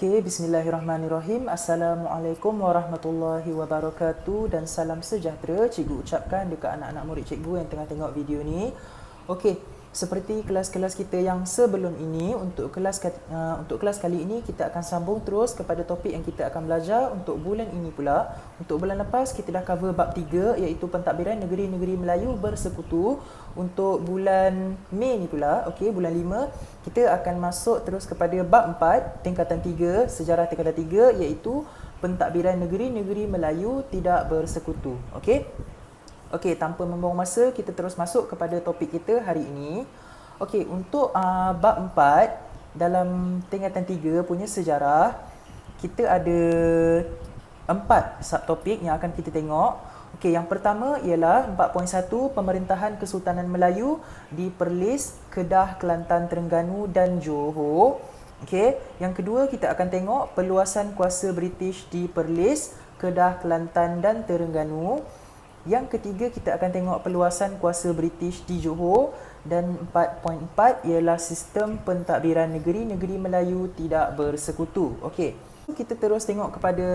Okay, bismillahirrahmanirrahim. Assalamualaikum warahmatullahi wabarakatuh dan salam sejahtera cikgu ucapkan dekat anak-anak murid cikgu yang tengah tengok video ni. Okey, seperti kelas-kelas kita yang sebelum ini, untuk kelas kali ini kita akan sambung terus kepada topik yang kita akan belajar untuk bulan ini pula. Untuk bulan lepas kita dah cover bab 3 iaitu pentadbiran negeri-negeri Melayu bersekutu. Untuk bulan Mei ni pula, okey, bulan 5 kita akan masuk terus kepada bab 4 tingkatan 3, sejarah tingkatan 3 iaitu pentadbiran negeri-negeri Melayu tidak bersekutu. Okey. Okey, tanpa membuang masa, kita terus masuk kepada topik kita hari ini. Okey, untuk bab 4 dalam tingkatan 3 punya sejarah, kita ada 4 subtopik yang akan kita tengok. Okey, yang pertama ialah 4.1 pemerintahan Kesultanan Melayu di Perlis, Kedah, Kelantan, Terengganu dan Johor. Okey, yang kedua kita akan tengok perluasan kuasa British di Perlis, Kedah, Kelantan dan Terengganu. Yang ketiga kita akan tengok perluasan kuasa British di Johor, dan 4.4 ialah sistem pentadbiran negeri-negeri Melayu tidak bersekutu. Okey, kita terus tengok kepada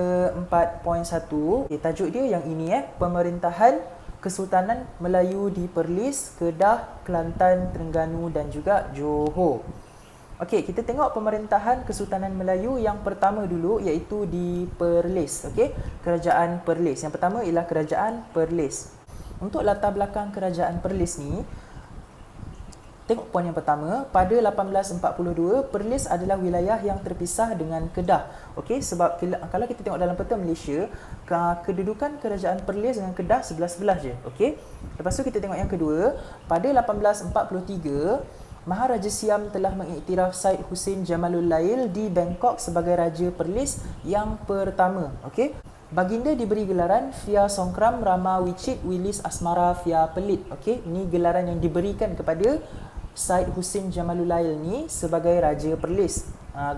4.1. Okay, tajuk dia yang ini pemerintahan Kesultanan Melayu di Perlis, Kedah, Kelantan, Terengganu dan juga Johor. Okey, kita tengok pemerintahan Kesultanan Melayu yang pertama dulu iaitu di Perlis. Okey, Kerajaan Perlis. Yang pertama ialah Kerajaan Perlis. Untuk latar belakang Kerajaan Perlis ni, tengok poin yang pertama, pada 1842 Perlis adalah wilayah yang terpisah dengan Kedah. Okey, sebab kalau kita tengok dalam peta Malaysia, kedudukan Kerajaan Perlis dengan Kedah sebelah-sebelah je. Okey. Lepas tu kita tengok yang kedua, pada 1843 Maharaja Siam telah mengiktiraf Said Hussein Jamalul Lail di Bangkok sebagai Raja Perlis yang pertama. Okey. Baginda diberi gelaran Fia Songkram Rama Wicit Wilis Asmara Fia Pelit. Okey, ini gelaran yang diberikan kepada Said Hussein Jamalul Lail ni sebagai Raja Perlis.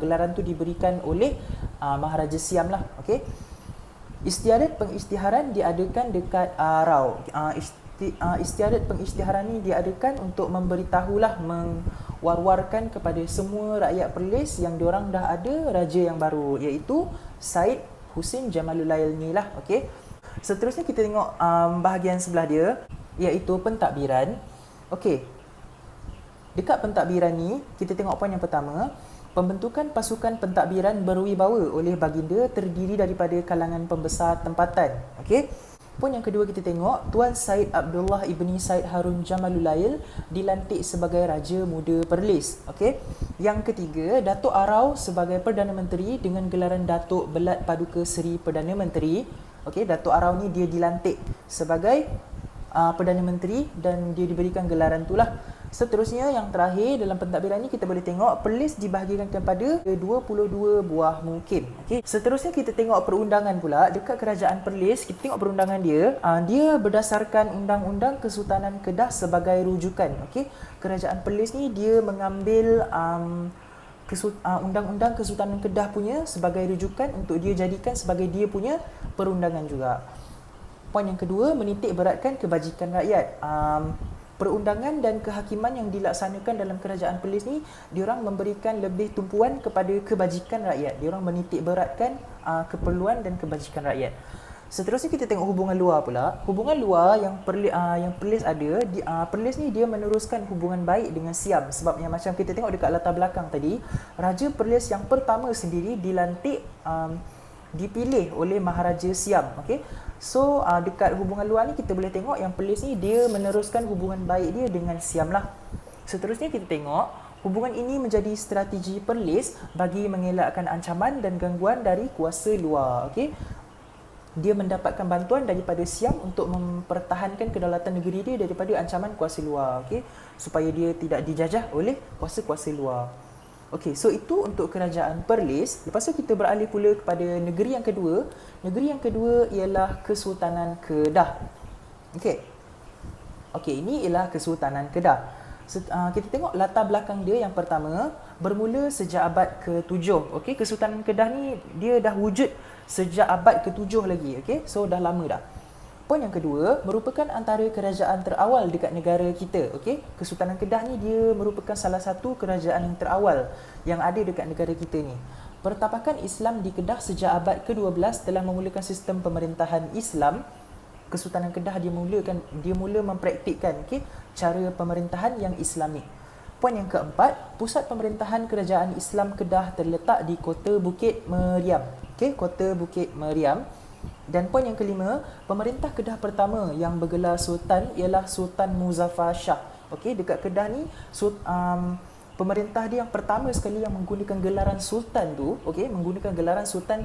Gelaran tu diberikan oleh Maharaja Siam lah. Okey. Istiadat pengisytiharan diadakan dekat Rau. Istiadat pengisytiharan ni diadakan untuk memberitahulah, mewar-warkan kepada semua rakyat Perlis yang diorang dah ada raja yang baru iaitu Said Hussein Jamalul Lail ni lah. Okey. Seterusnya kita tengok bahagian sebelah dia iaitu pentadbiran. Okey. Dekat pentadbiran ni kita tengok poin yang pertama, pembentukan pasukan pentadbiran berwibawa oleh baginda terdiri daripada kalangan pembesar tempatan. Okey. Poin yang kedua kita tengok, Tuan Said Abdullah Ibni Said Harun Jamalul Lail dilantik sebagai Raja Muda Perlis. Okey. Yang ketiga, Datuk Arau sebagai Perdana Menteri dengan gelaran Datuk Belat Paduka Seri Perdana Menteri. Okey, Datuk Arau ni dia dilantik sebagai Perdana Menteri dan dia diberikan gelaran itulah. Seterusnya yang terakhir dalam pentadbiran ni kita boleh tengok Perlis dibahagikan kepada 22 buah mukim. Okey. Seterusnya kita tengok perundangan pula dekat Kerajaan Perlis. Kita tengok perundangan dia. Dia berdasarkan Undang-Undang Kesultanan Kedah sebagai rujukan. Okey. Kerajaan Perlis ni dia mengambil Undang-Undang Kesultanan Kedah punya sebagai rujukan untuk dia jadikan sebagai dia punya perundangan juga. Poin yang kedua, menitik beratkan kebajikan rakyat. Perundangan dan kehakiman yang dilaksanakan dalam Kerajaan Perlis ni, diorang memberikan lebih tumpuan kepada kebajikan rakyat. Diorang menitik beratkan keperluan dan kebajikan rakyat. Seterusnya kita tengok hubungan luar pula. Hubungan luar yang Perlis ada, Perlis ni dia meneruskan hubungan baik dengan Siam. Sebab yang macam kita tengok dekat latar belakang tadi, Raja Perlis yang pertama sendiri dilantik, dipilih oleh Maharaja Siam. Okey. So dekat hubungan luar ni kita boleh tengok yang Perlis ni dia meneruskan hubungan baik dia dengan Siam lah. Seterusnya kita tengok hubungan ini menjadi strategi Perlis bagi mengelakkan ancaman dan gangguan dari kuasa luar. Okey. Dia mendapatkan bantuan daripada Siam untuk mempertahankan kedaulatan negeri dia daripada ancaman kuasa luar. Okey, supaya dia tidak dijajah oleh kuasa-kuasa luar. Okey, so itu untuk Kerajaan Perlis. Lepas tu kita beralih pula kepada negeri yang kedua. Negeri yang kedua ialah Kesultanan Kedah. Okey. Okey, ini ialah Kesultanan Kedah. Kita tengok latar belakang dia yang pertama, bermula sejak abad ke-7. Okey, Kesultanan Kedah ni dia dah wujud sejak abad ke-7 lagi. Okey, so dah lama dah. Poin yang kedua, merupakan antara kerajaan terawal dekat negara kita. Okey, Kesultanan Kedah ni dia merupakan salah satu kerajaan yang terawal yang ada dekat negara kita ni. Pertapakan Islam di Kedah sejak abad ke-12 telah memulakan sistem pemerintahan Islam. Kesultanan Kedah dia mula mempraktikkan cara pemerintahan yang Islamik. Poin yang keempat, pusat pemerintahan kerajaan Islam Kedah terletak di Kota Bukit Meriam. Kota Bukit Meriam. Dan poin yang kelima, pemerintah Kedah pertama yang bergelar sultan ialah Sultan Muzaffar Shah. Dekat Kedah ni pemerintah dia yang pertama sekali yang menggunakan gelaran sultan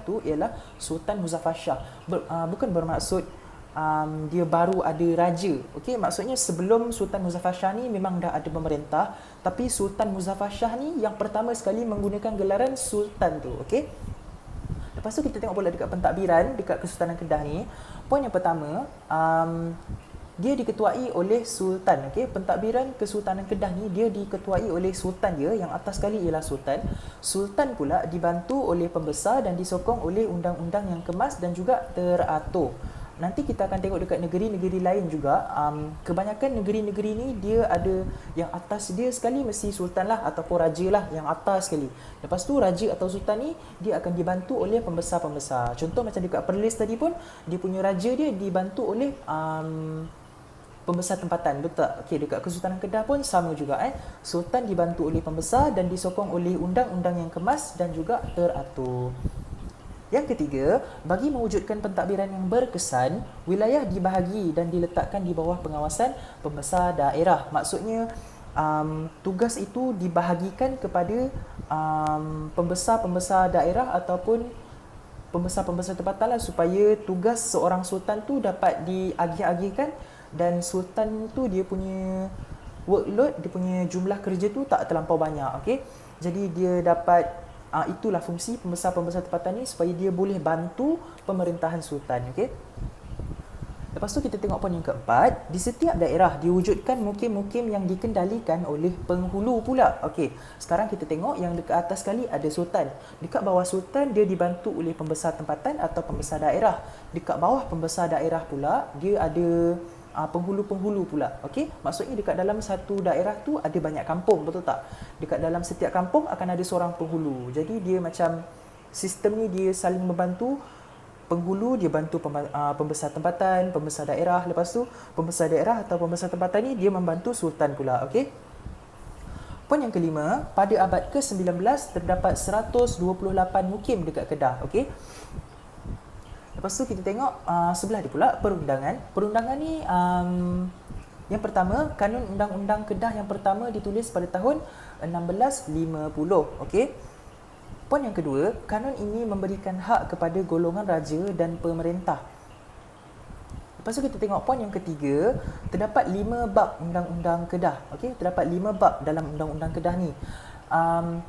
tu, ialah Sultan Muzaffar Shah. Bukan bermaksud dia baru ada raja. Maksudnya sebelum Sultan Muzaffar Shah ni memang dah ada pemerintah, tapi Sultan Muzaffar Shah ni yang pertama sekali menggunakan gelaran sultan tu. Lepas tu kita tengok pula dekat pentadbiran dekat Kesultanan Kedah ni. Poin yang pertama, dia diketuai oleh sultan. Pentadbiran Kesultanan Kedah ni dia diketuai oleh sultan dia, yang atas sekali ialah sultan. Sultan pula dibantu oleh pembesar dan disokong oleh undang-undang yang kemas dan juga teratur. Nanti kita akan tengok dekat negeri-negeri lain juga, kebanyakan negeri-negeri ni dia ada yang atas dia sekali mesti sultan lah ataupun raja lah yang atas sekali. Lepas tu raja atau sultan ni dia akan dibantu oleh pembesar-pembesar. Contoh macam dekat Perlis tadi pun, dia punya raja dia dibantu oleh pembesar tempatan, betul tak? Dekat Kesultanan Kedah pun sama juga. Sultan dibantu oleh pembesar dan disokong oleh undang-undang yang kemas dan juga teratur. Yang ketiga, bagi mewujudkan pentadbiran yang berkesan, wilayah dibahagi dan diletakkan di bawah pengawasan pembesar daerah. Maksudnya, tugas itu dibahagikan kepada pembesar-pembesar daerah ataupun pembesar-pembesar tempatan lah, supaya tugas seorang sultan tu dapat diagih-agihkan dan sultan tu dia punya workload, dia punya jumlah kerja tu tak terlampau banyak. Jadi dia dapat itulah fungsi pembesar-pembesar tempatan ni, supaya dia boleh bantu pemerintahan sultan. Lepas tu kita tengok poin yang keempat, di setiap daerah diwujudkan mukim-mukim yang dikendalikan oleh penghulu pula. Sekarang kita tengok yang dekat atas sekali ada sultan. Dekat bawah sultan dia dibantu oleh pembesar tempatan atau pembesar daerah. Dekat bawah pembesar daerah pula dia ada penghulu-penghulu pula. Maksudnya dekat dalam satu daerah tu ada banyak kampung, betul tak? Dekat dalam setiap kampung akan ada seorang penghulu. Jadi dia macam sistem ni dia saling membantu. Penghulu dia bantu pembesar tempatan, pembesar daerah. Lepas tu pembesar daerah atau pembesar tempatan ni dia membantu sultan pula. Poin yang kelima, pada abad ke-19 terdapat 128 mukim dekat Kedah. Lepas tu kita tengok sebelah dia pula perundangan. Perundangan ni yang pertama, Kanun Undang-Undang Kedah yang pertama ditulis pada tahun 1650. Poin yang kedua, kanun ini memberikan hak kepada golongan raja dan pemerintah. Lepas tu kita tengok poin yang ketiga, terdapat 5 bab Undang-Undang Kedah. Terdapat 5 bab dalam Undang-Undang Kedah ni.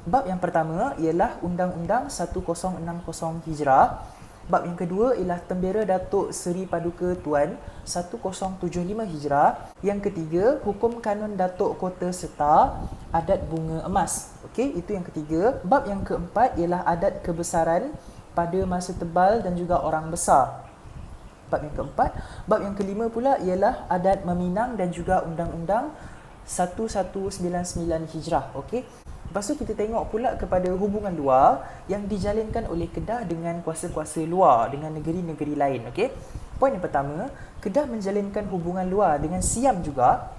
Bab yang pertama ialah Undang-Undang 1060 Hijrah. Bab yang kedua ialah Tembera Datuk Seri Paduka Tuan 1075 Hijrah. Yang ketiga, Hukum Kanun Datuk Kota Setar, Adat Bunga Emas. Itu yang ketiga. Bab yang keempat ialah Adat Kebesaran pada masa tebal dan juga orang besar. Bab yang keempat. Bab yang kelima pula ialah Adat Meminang dan juga Undang-Undang 1199 Hijrah. Lepas tu kita tengok pula kepada hubungan luar yang dijalinkan oleh Kedah dengan kuasa-kuasa luar, dengan negeri-negeri lain. Poin yang pertama, Kedah menjalinkan hubungan luar dengan Siam juga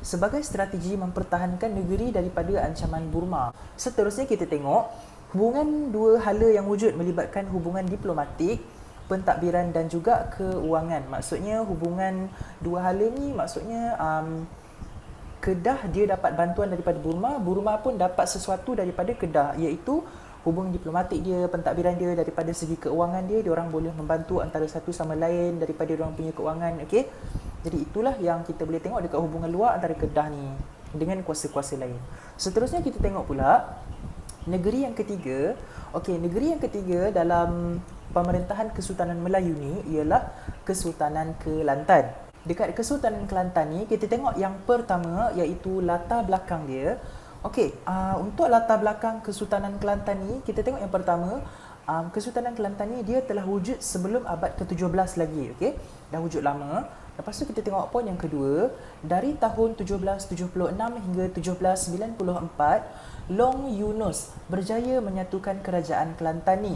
sebagai strategi mempertahankan negeri daripada ancaman Burma. Seterusnya kita tengok hubungan dua hala yang wujud melibatkan hubungan diplomatik, pentadbiran dan juga keuangan. Maksudnya hubungan dua hala ni maksudnya Kedah dia dapat bantuan daripada Burma, Burma pun dapat sesuatu daripada Kedah, iaitu hubungan diplomatik dia, pentadbiran dia, daripada segi keuangan dia, diorang boleh membantu antara satu sama lain daripada diorang punya keuangan. Jadi itulah yang kita boleh tengok dekat hubungan luar antara Kedah ni dengan kuasa-kuasa lain. Seterusnya kita tengok pula negeri yang ketiga. Negeri yang ketiga dalam pemerintahan Kesultanan Melayu ni ialah Kesultanan Kelantan. Dekat Kesultanan Kelantan ni kita tengok yang pertama iaitu latar belakang dia. Untuk latar belakang Kesultanan Kelantan ni kita tengok yang pertama, Kesultanan Kelantan ni dia telah wujud sebelum abad ke-17 lagi. Dah wujud lama. Lepas tu kita tengok poin yang kedua, dari tahun 1776 hingga 1794 Long Yunus berjaya menyatukan kerajaan Kelantan ni.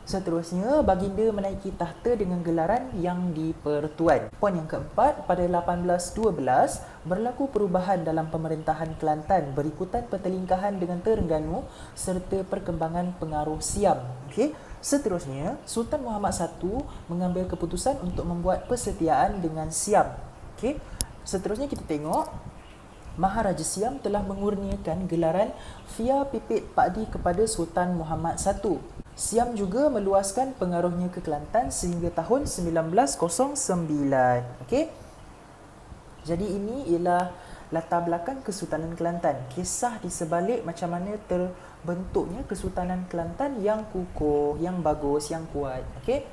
Seterusnya, baginda menaiki tahta dengan gelaran Yang di-Pertuan. Poin yang keempat, pada 1812 berlaku perubahan dalam pemerintahan Kelantan berikutan pertelingkahan dengan Terengganu serta perkembangan pengaruh Siam. Okey. Seterusnya, Sultan Muhammad I mengambil keputusan untuk membuat persetiaan dengan Siam. Okey. Seterusnya kita tengok Maharaja Siam telah mengurniakan gelaran Fia Pipit Pakdi kepada Sultan Muhammad I. Siam juga meluaskan pengaruhnya ke Kelantan sehingga tahun 1909. Okey. Jadi ini ialah latar belakang Kesultanan Kelantan. Kisah di sebalik macam mana terbentuknya Kesultanan Kelantan yang kukuh, yang bagus, yang kuat. Okey.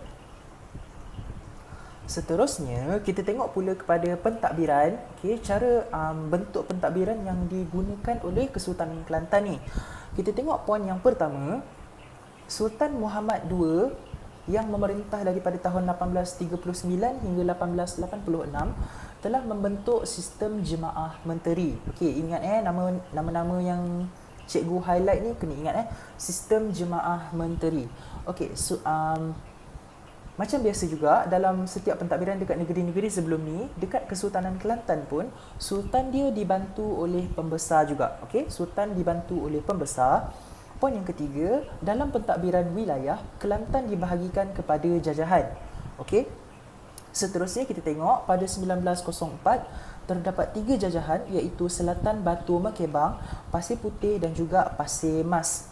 Seterusnya, kita tengok pula kepada pentadbiran. Okey, cara bentuk pentadbiran yang digunakan oleh Kesultanan Kelantan ni. Kita tengok poin yang pertama. Sultan Muhammad II yang memerintah daripada tahun 1839 hingga 1886 telah membentuk sistem jemaah menteri. Okey, ingat nama-nama yang cikgu highlight ni kena ingat sistem jemaah menteri. Okey, macam biasa juga dalam setiap pentadbiran dekat negeri-negeri sebelum ni, dekat Kesultanan Kelantan pun sultan dia dibantu oleh pembesar juga. Okey, sultan dibantu oleh pembesar. Poin yang ketiga, dalam pentadbiran wilayah, Kelantan dibahagikan kepada jajahan. Okey. Seterusnya kita tengok pada 1904 terdapat 3 jajahan iaitu Selatan Batu Mekebang, Pasir Putih dan juga Pasir Mas.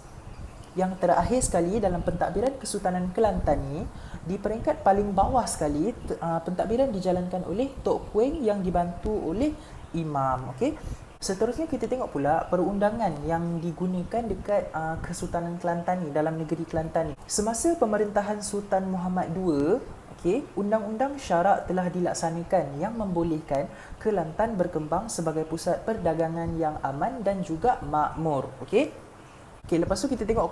Yang terakhir sekali dalam pentadbiran Kesultanan Kelantan ni, di peringkat paling bawah sekali, pentadbiran dijalankan oleh Tok Kueng yang dibantu oleh imam. Okey. Seterusnya kita tengok pula perundangan yang digunakan dekat Kesultanan Kelantan ni, dalam negeri Kelantan ni. Semasa pemerintahan Sultan Muhammad II, okey, undang-undang syarak telah dilaksanakan yang membolehkan Kelantan berkembang sebagai pusat perdagangan yang aman dan juga makmur. Okey. Okey, lepas tu kita tengok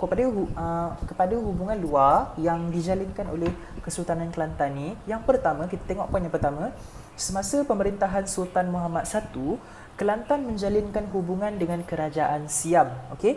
kepada hubungan luar yang dijalinkan oleh Kesultanan Kelantan ni. Yang pertama, kita tengok poin yang pertama. Semasa pemerintahan Sultan Muhammad I, Kelantan menjalinkan hubungan dengan kerajaan Siam. Okey.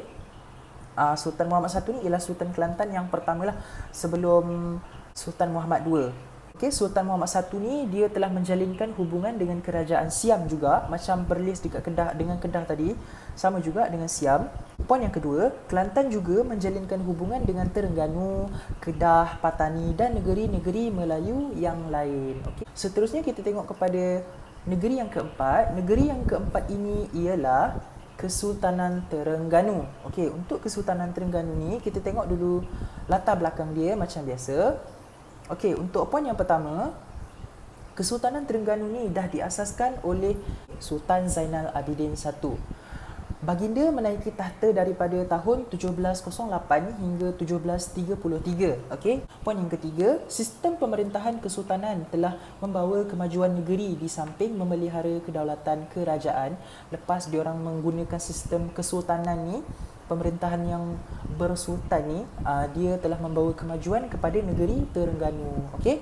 Sultan Muhammad I ni ialah Sultan Kelantan yang pertamalah sebelum Sultan Muhammad II. Okey, Sultan Muhammad I ni dia telah menjalinkan hubungan dengan kerajaan Siam juga, macam Perlis dekat Kedah dengan Kedah tadi, sama juga dengan Siam. Poin yang kedua, Kelantan juga menjalinkan hubungan dengan Terengganu, Kedah, Patani dan negeri-negeri Melayu yang lain. Okey. Seterusnya kita tengok kepada negeri yang keempat. Negeri yang keempat ini ialah Kesultanan Terengganu. Okey, untuk Kesultanan Terengganu ni kita tengok dulu latar belakang dia macam biasa. Okey, untuk poin yang pertama, Kesultanan Terengganu ni dah diasaskan oleh Sultan Zainal Abidin I. Baginda menaiki tahta daripada tahun 1708 hingga 1733. Okey. Poin yang ketiga, sistem pemerintahan kesultanan telah membawa kemajuan negeri di samping memelihara kedaulatan kerajaan. Lepas diorang menggunakan sistem kesultanan ni, pemerintahan yang bersultan ni, dia telah membawa kemajuan kepada negeri Terengganu. Okey.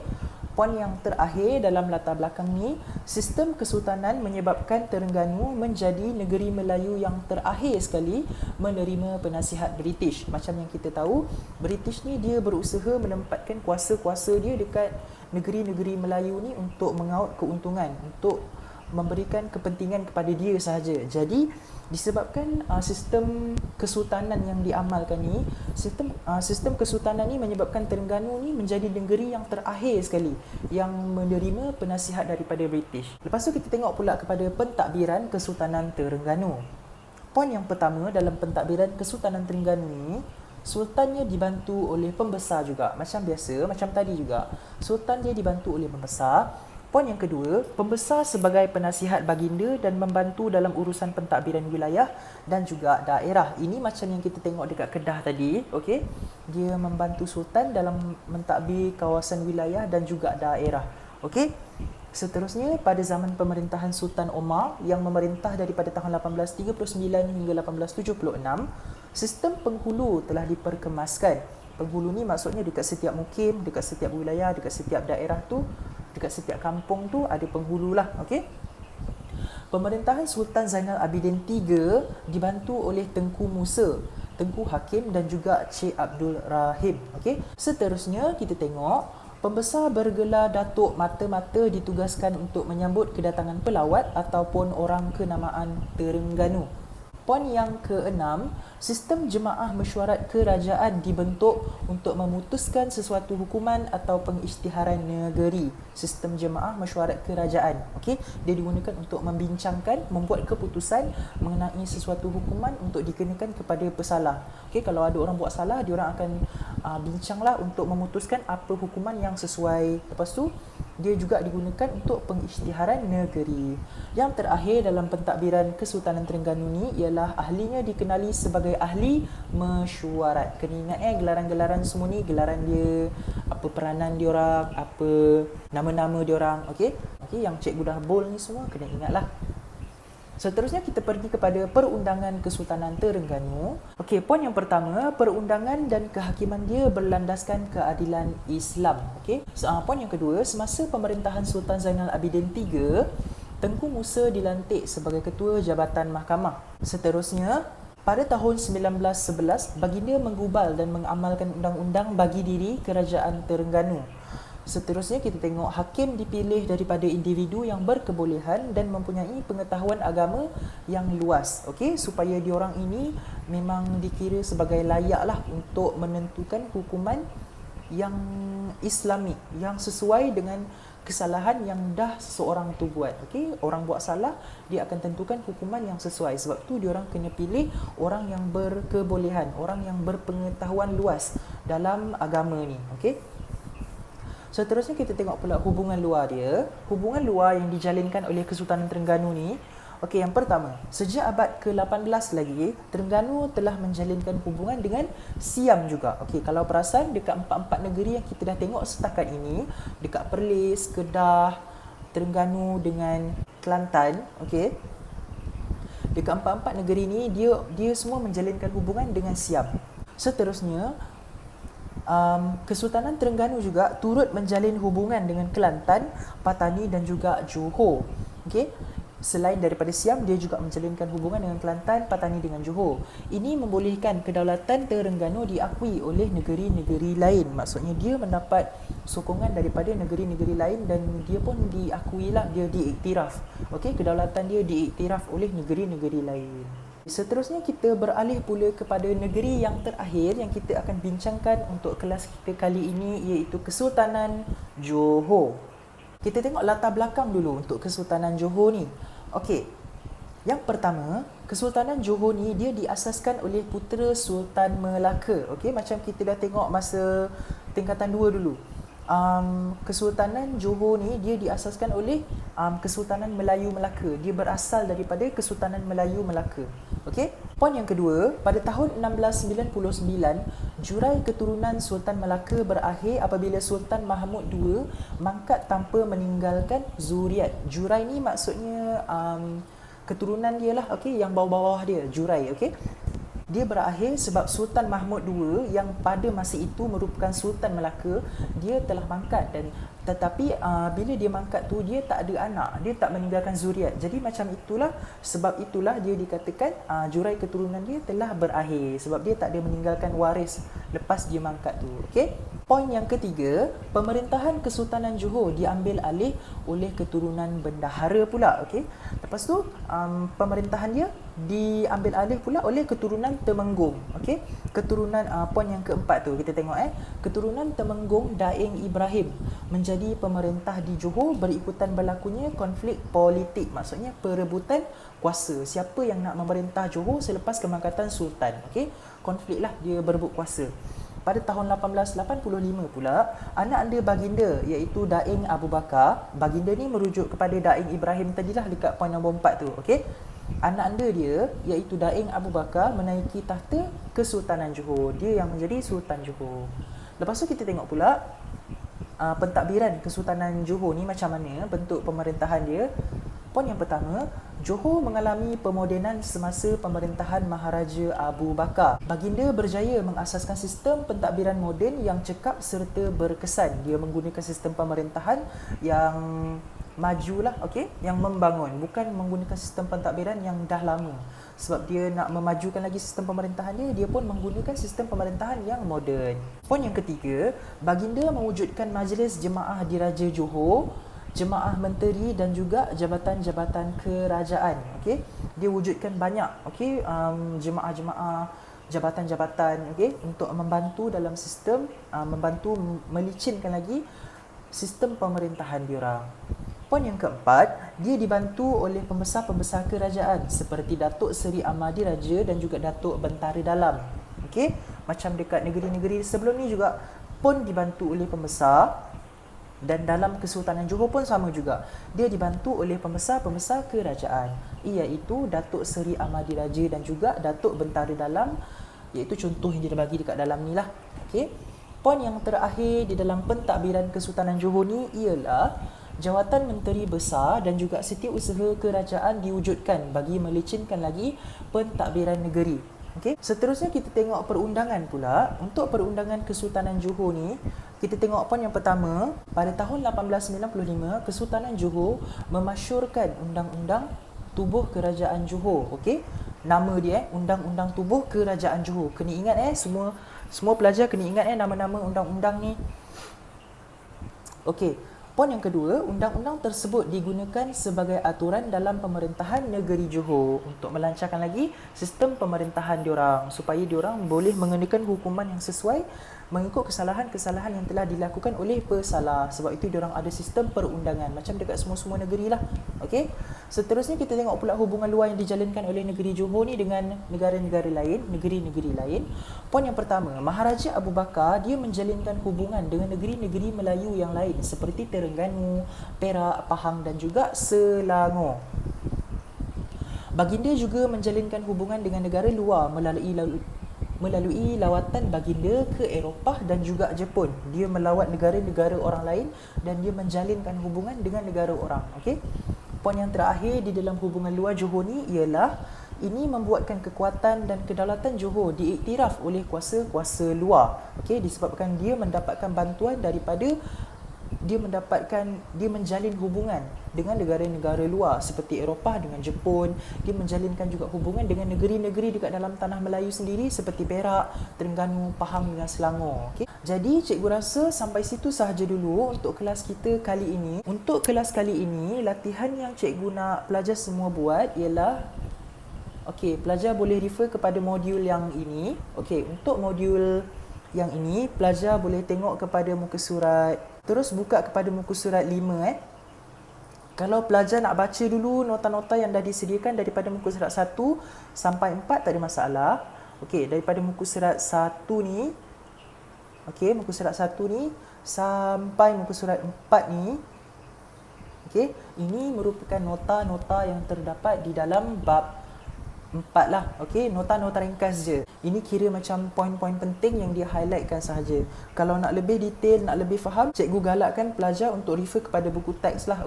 Poin yang terakhir dalam latar belakang ni, sistem kesultanan menyebabkan Terengganu menjadi negeri Melayu yang terakhir sekali menerima penasihat British. Macam yang kita tahu, British ni dia berusaha menempatkan kuasa-kuasa dia dekat negeri-negeri Melayu ni untuk mengaut keuntungan, untuk memberikan kepentingan kepada dia sahaja. Jadi disebabkan sistem kesultanan yang diamalkan ni, sistem kesultanan ni menyebabkan Terengganu ni menjadi negeri yang terakhir sekali yang menerima penasihat daripada British. Lepas tu kita tengok pula kepada pentadbiran Kesultanan Terengganu. Poin yang pertama dalam pentadbiran Kesultanan Terengganu ni, sultannya dibantu oleh pembesar juga. Macam biasa, macam tadi juga, sultan dia dibantu oleh pembesar. Poin yang kedua, pembesar sebagai penasihat baginda dan membantu dalam urusan pentadbiran wilayah dan juga daerah. Ini macam yang kita tengok dekat Kedah tadi, okey. Dia membantu sultan dalam mentadbir kawasan wilayah dan juga daerah. Okey. Seterusnya, pada zaman pemerintahan Sultan Omar yang memerintah daripada tahun 1839 hingga 1876, sistem penghulu telah diperkemaskan. Penghulu ni maksudnya dekat setiap mukim, dekat setiap wilayah, dekat setiap daerah tu, dekat setiap kampung tu ada penghulu lah. Okey. Pemerintahan Sultan Zainal Abidin III dibantu oleh Tengku Musa, Tengku Hakim dan juga Cik Abdul Rahim. Okey. Seterusnya kita tengok pembesar bergelar Datuk Mata-Mata ditugaskan untuk menyambut kedatangan pelawat ataupun orang kenamaan Terengganu. Poin yang keenam, sistem jemaah mesyuarat kerajaan dibentuk untuk memutuskan sesuatu hukuman atau pengisytiharan negeri. Sistem jemaah mesyuarat kerajaan. Okey, dia digunakan untuk membincangkan, membuat keputusan mengenai sesuatu hukuman untuk dikenakan kepada pesalah. Okey, kalau ada orang buat salah, dia orang akan bincanglah untuk memutuskan apa hukuman yang sesuai. Lepas tu dia juga digunakan untuk pengisytiharan negeri. Yang terakhir dalam pentadbiran Kesultanan Terengganu ni ialah ahlinya dikenali sebagai ahli mesyuarat. Kena ingat gelaran-gelaran semua ni, gelaran dia, apa peranan dia orang, apa nama-nama dia orang. Okey. Okey, yang cikgu dah bold ni semua kena ingatlah. Seterusnya kita pergi kepada Perundangan Kesultanan Terengganu. Okey, poin yang pertama, perundangan dan kehakiman dia berlandaskan keadilan Islam. Okey. Poin yang kedua, semasa pemerintahan Sultan Zainal Abidin III, Tengku Musa dilantik sebagai ketua Jabatan Mahkamah. Seterusnya, pada tahun 1911, baginda menggubal dan mengamalkan undang-undang bagi diri Kerajaan Terengganu. Seterusnya kita tengok hakim dipilih daripada individu yang berkebolehan dan mempunyai pengetahuan agama yang luas. Okey, supaya diorang ini memang dikira sebagai layaklah untuk menentukan hukuman yang Islamik, yang sesuai dengan kesalahan yang dah seseorang tu buat. Okey, orang buat salah, dia akan tentukan hukuman yang sesuai. Sebab tu diorang kena pilih orang yang berkebolehan, orang yang berpengetahuan luas dalam agama ni. Okey. Seterusnya kita tengok pula hubungan luar dia. Hubungan luar yang dijalinkan oleh Kesultanan Terengganu ni. Okey, yang pertama, sejak abad ke-18 lagi, Terengganu telah menjalinkan hubungan dengan Siam juga. Okey, kalau perasan dekat empat-empat negeri yang kita dah tengok setakat ini, dekat Perlis, Kedah, Terengganu dengan Kelantan, okey. Dekat empat-empat negeri ni dia semua menjalinkan hubungan dengan Siam. Seterusnya, Kesultanan Terengganu juga turut menjalin hubungan dengan Kelantan, Patani dan juga Johor. Okey. Selain daripada Siam, dia juga menjalinkan hubungan dengan Kelantan, Patani dengan Johor. Ini membolehkan kedaulatan Terengganu diakui oleh negeri-negeri lain. Maksudnya dia mendapat sokongan daripada negeri-negeri lain dan dia pun diakuilah, dia diiktiraf. Okey, kedaulatan dia diiktiraf oleh negeri-negeri lain. Seterusnya kita beralih pula kepada negeri yang terakhir yang kita akan bincangkan untuk kelas kita kali ini, iaitu Kesultanan Johor. Kita tengok latar belakang dulu untuk Kesultanan Johor ni. Okey. Yang pertama, Kesultanan Johor ni dia diasaskan oleh putera Sultan Melaka. Okey, macam kita dah tengok masa tingkatan 2 dulu. Kesultanan Johor ni dia diasaskan oleh Kesultanan Melayu Melaka. Dia berasal daripada Kesultanan Melayu Melaka. Okey. Poin yang kedua, pada tahun 1699, jurai keturunan Sultan Melaka berakhir apabila Sultan Mahmud II mangkat tanpa meninggalkan zuriat. Jurai ni maksudnya keturunan dia lah, okey, yang bawah-bawah dia, jurai, okey. Dia berakhir sebab Sultan Mahmud II yang pada masa itu merupakan Sultan Melaka, dia telah mangkat dan tetapi bila dia mangkat tu dia tak ada anak, dia tak meninggalkan zuriat. Jadi macam itulah, sebab itulah dia dikatakan jurai keturunan dia telah berakhir sebab dia tak ada meninggalkan waris lepas dia mangkat tu. Okey. Poin yang ketiga, pemerintahan Kesultanan Johor diambil alih oleh keturunan bendahara pula. Okey. Lepas tu pemerintahan dia diambil alih pula oleh keturunan Temenggung. Okey. Keturunan poin yang keempat tu kita tengok keturunan Temenggung Daeng Ibrahim menjadi pemerintah di Johor berikutan berlakunya konflik politik, maksudnya perebutan kuasa. Siapa yang nak memerintah Johor selepas kemangkatan sultan. Okey. Konfliklah, dia berebut kuasa. Pada tahun 1885 pula, anak anda baginda iaitu Daeng Abu Bakar, baginda ni merujuk kepada Daeng Ibrahim tadilah dekat poin nombor 4 tu, okey. Anak anda dia iaitu Daeng Abu Bakar menaiki tahta Kesultanan Johor. Dia yang menjadi Sultan Johor. Lepas tu kita tengok pula pentadbiran Kesultanan Johor ni macam mana bentuk pemerintahan dia. Poin yang pertama, Johor mengalami pemodenan semasa pemerintahan Maharaja Abu Bakar. Baginda berjaya mengasaskan sistem pentadbiran moden yang cekap serta berkesan. Dia menggunakan sistem pemerintahan yang majulah, okey, yang membangun, bukan menggunakan sistem pentadbiran yang dah lama. Sebab dia nak memajukan lagi sistem pemerintahan dia pun menggunakan sistem pemerintahan yang moden. Poin yang ketiga, baginda mewujudkan Majlis Jemaah Diraja Johor, Jemaah Menteri dan juga jabatan-jabatan kerajaan. Okey, dia wujudkan banyak, okey, jemaah-jemaah, jabatan-jabatan, okey, untuk membantu dalam sistem, membantu melicinkan lagi sistem pemerintahan diorang. Poin yang keempat, dia dibantu oleh pembesar-pembesar kerajaan seperti Datuk Seri Ahmadi Raja dan juga Datuk Bentara Dalam. Okey, macam dekat negeri-negeri sebelum ni juga pun dibantu oleh pembesar, dan dalam Kesultanan Johor pun sama juga. Dia dibantu oleh pembesar-pembesar kerajaan, iaitu Datuk Seri Ahmadi Raja dan juga Datuk Bentara Dalam, iaitu contoh yang dia bagi dekat dalam ni lah. Okey. Poin yang terakhir di dalam pentadbiran Kesultanan Johor ni ialah jawatan menteri besar dan juga setiausaha kerajaan diwujudkan bagi melicinkan lagi pentadbiran negeri. Okey. Seterusnya kita tengok perundangan pula. Untuk perundangan Kesultanan Johor ni, kita tengok poin yang pertama, pada tahun 1895 Kesultanan Johor memasyurkan Undang-Undang Tubuh Kerajaan Johor. Okey. Nama dia Undang-Undang Tubuh Kerajaan Johor. Kena ingat semua pelajar kena ingat nama-nama undang-undang ni. Okey. Poin yang kedua, undang-undang tersebut digunakan sebagai aturan dalam pemerintahan negeri Johor untuk melancarkan lagi sistem pemerintahan diorang supaya diorang boleh mengenakan hukuman yang sesuai mengikut kesalahan-kesalahan yang telah dilakukan oleh pesalah. Sebab itu diorang ada sistem perundangan macam dekat semua-semua negeri lah. Okey. Seterusnya kita tengok pula hubungan luar yang dijalinkan oleh negeri Johor ni dengan negara-negara lain, negeri-negeri lain. Poin yang pertama, Maharaja Abu Bakar dia menjalinkan hubungan dengan negeri-negeri Melayu yang lain seperti Terengganu, Perak, Pahang dan juga Selangor. Baginda juga menjalinkan hubungan dengan negara luar melalui lawatan baginda ke Eropah dan juga Jepun. Dia melawat negara-negara orang lain dan dia menjalinkan hubungan dengan negara orang. Okey. Poin yang terakhir di dalam hubungan luar Johor ni ialah ini membuatkan kekuatan dan kedaulatan Johor diiktiraf oleh kuasa-kuasa luar. Okey, disebabkan dia mendapatkan bantuan daripada dia menjalin hubungan dengan negara-negara luar seperti Eropah dengan Jepun. Dia menjalinkan juga hubungan dengan negeri-negeri dekat dalam tanah Melayu sendiri seperti Perak, Terengganu, Pahang dengan Selangor. Okay. Jadi cikgu rasa sampai situ sahaja dulu untuk kelas kita kali ini. Untuk kelas kali ini, latihan yang cikgu nak pelajar semua buat ialah pelajar boleh refer kepada modul yang ini. Untuk modul yang ini, pelajar boleh tengok kepada muka surat. Terus buka kepada muka surat 5. Kalau pelajar nak baca dulu nota-nota yang dah disediakan daripada muka surat 1 sampai 4 tak ada masalah. Daripada muka surat 1 ni, muka surat 1 ni sampai muka surat 4 ni, ini merupakan nota-nota yang terdapat di dalam bab 4 lah. Nota-nota ringkas je. Ini kira macam poin-poin penting yang dia highlightkan sahaja. Kalau nak lebih detail, nak lebih faham, cikgu galakkan pelajar untuk refer kepada buku teks lah.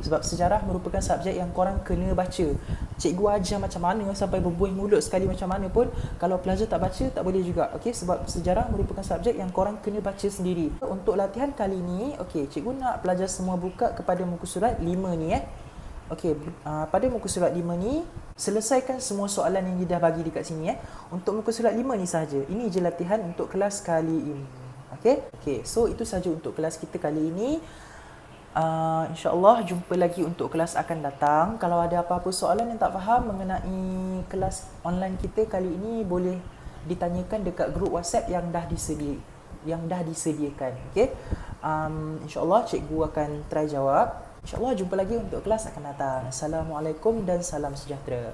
Sebab sejarah merupakan subjek yang korang kena baca. Cikgu ajar macam mana sampai berbuih mulut sekali macam mana pun, kalau pelajar tak baca tak boleh juga. Sebab sejarah merupakan subjek yang korang kena baca sendiri. Untuk latihan kali ni, cikgu nak pelajar semua buka kepada muka surat 5 ni. Pada muka surat 5 ni, selesaikan semua soalan yang dia dah bagi dekat sini. Untuk muka surat 5 ni sahaja. Ini je latihan untuk kelas kali ini. So itu sahaja untuk kelas kita kali ini. InsyaAllah jumpa lagi untuk kelas akan datang. Kalau ada apa-apa soalan yang tak faham mengenai kelas online kita kali ini, boleh ditanyakan dekat grup WhatsApp yang dah disediakan. InsyaAllah cikgu akan try jawab. InsyaAllah jumpa lagi untuk kelas akan datang. Assalamualaikum dan salam sejahtera.